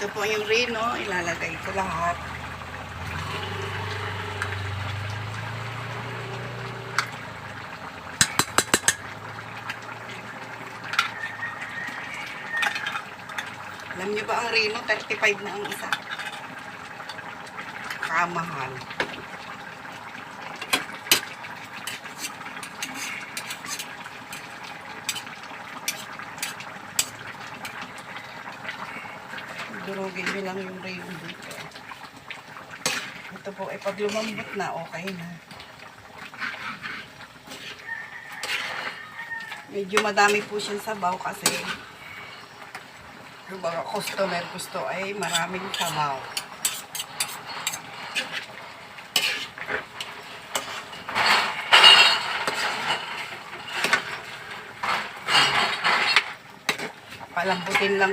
Ito po yung reno, ilalagay ko lahat. Alam niyo ba ang reno, 35 na ang isa. Kamahal. Durugin nyo lang yung reno dito. Ito po ay pag lumambot na, okay na. Medyo madami po siyang sabaw kasi yung mga customer gusto ay maraming sabaw. Palambutin lang